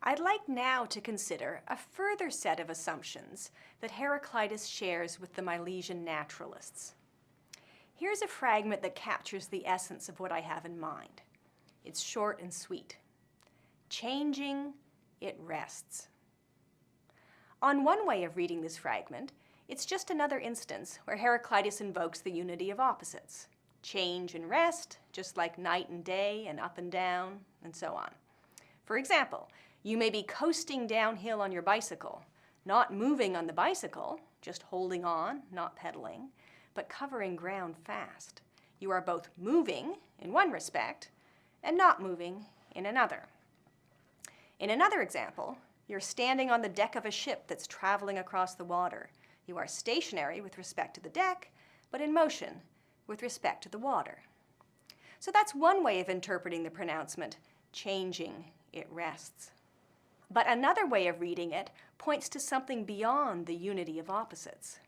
I'd like now to consider a further set of assumptions that Heraclitus shares with the Milesian naturalists. Here's a fragment that captures the essence of what I have in mind. It's short and sweet. Changing, it rests. On one way of reading this fragment, it's just another instance where Heraclitus invokes the unity of opposites. Change and rest, just like night and day and up and down, and so on. For example, you may be coasting downhill on your bicycle, not moving on the bicycle, just holding on, not pedaling, but covering ground fast. You are both moving in one respect and not moving in another. In another example, you're standing on the deck of a ship that's traveling across the water. You are stationary with respect to the deck, but in motion with respect to the water. So that's one way of interpreting the pronouncement, changing, it rests. But another way of reading it points to something beyond the unity of opposites.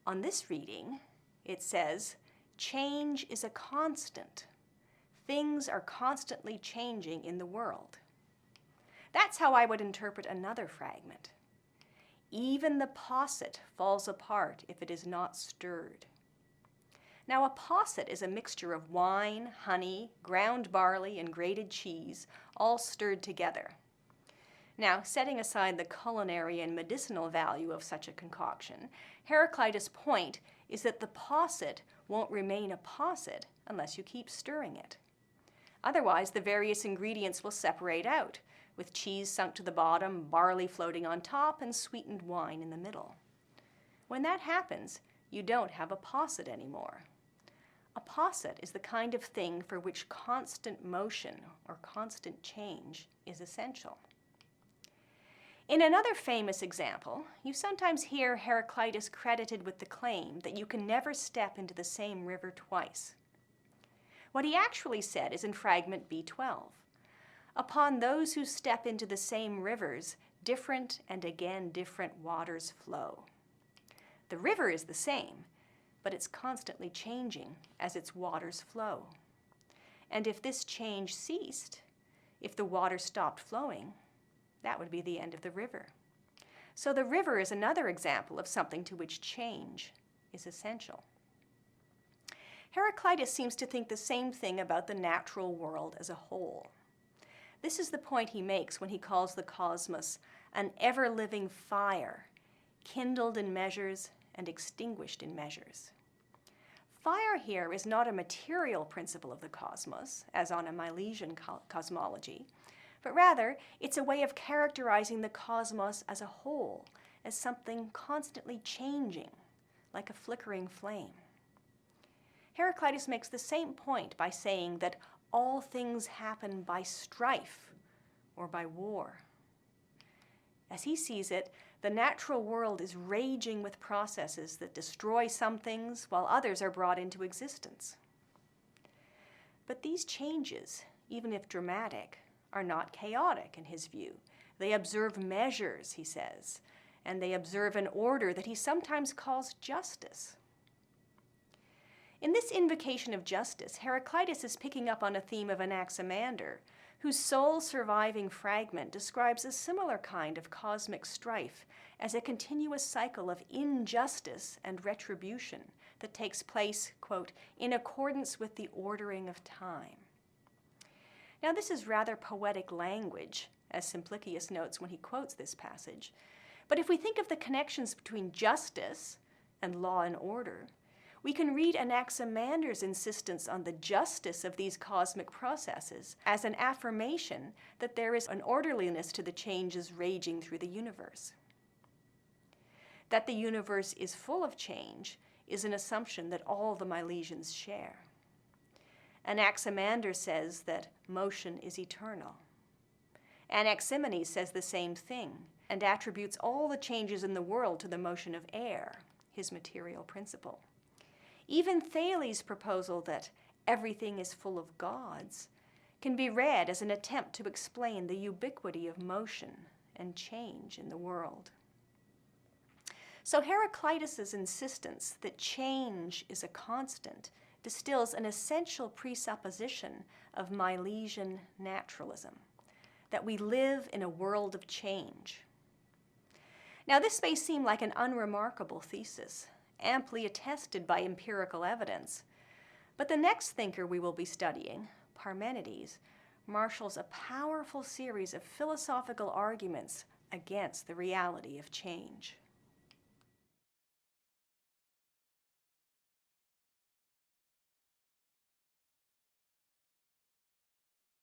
On this reading, it says, change is a constant. Things are constantly changing in the world. That's how I would interpret another fragment. Even the posset falls apart if it is not stirred. Now, a posset is a mixture of wine, honey, ground barley, and grated cheese, all stirred together. Now, setting aside the culinary and medicinal value of such a concoction, Heraclitus' point is that the posset won't remain a posset unless you keep stirring it. Otherwise, the various ingredients will separate out, with cheese sunk to the bottom, barley floating on top, and sweetened wine in the middle. When that happens, you don't have a posset anymore. A posset is the kind of thing for which constant motion or constant change is essential. In another famous example, you sometimes hear Heraclitus credited with the claim that you can never step into the same river twice. What he actually said is in fragment B12. Upon those who step into the same rivers, different and again different waters flow. The river is the same, but it's constantly changing as its waters flow. And if this change ceased, if the water stopped flowing, that would be the end of the river. So the river is another example of something to which change is essential. Heraclitus seems to think the same thing about the natural world as a whole. This is the point he makes when he calls the cosmos an ever-living fire, kindled in measures and extinguished in measures. Fire here is not a material principle of the cosmos, as on a Milesian cosmology, but rather it's a way of characterizing the cosmos as a whole, as something constantly changing, like a flickering flame. Heraclitus makes the same point by saying that all things happen by strife or by war. As he sees it, the natural world is raging with processes that destroy some things while others are brought into existence. But these changes, even if dramatic, are not chaotic in his view. They observe measures, he says, and they observe an order that he sometimes calls justice. In this invocation of justice, Heraclitus is picking up on a theme of Anaximander, whose sole surviving fragment describes a similar kind of cosmic strife as a continuous cycle of injustice and retribution that takes place, quote, in accordance with the ordering of time. Now, this is rather poetic language, as Simplicius notes when he quotes this passage. But if we think of the connections between justice and law and order, we can read Anaximander's insistence on the justice of these cosmic processes as an affirmation that there is an orderliness to the changes raging through the universe. That the universe is full of change is an assumption that all the Milesians share. Anaximander says that motion is eternal. Anaximenes says the same thing and attributes all the changes in the world to the motion of air, his material principle. Even Thales' proposal that everything is full of gods can be read as an attempt to explain the ubiquity of motion and change in the world. So Heraclitus' insistence that change is a constant distills an essential presupposition of Milesian naturalism, that we live in a world of change. Now, this may seem like an unremarkable thesis, amply attested by empirical evidence, but the next thinker we will be studying, Parmenides, marshals a powerful series of philosophical arguments against the reality of change.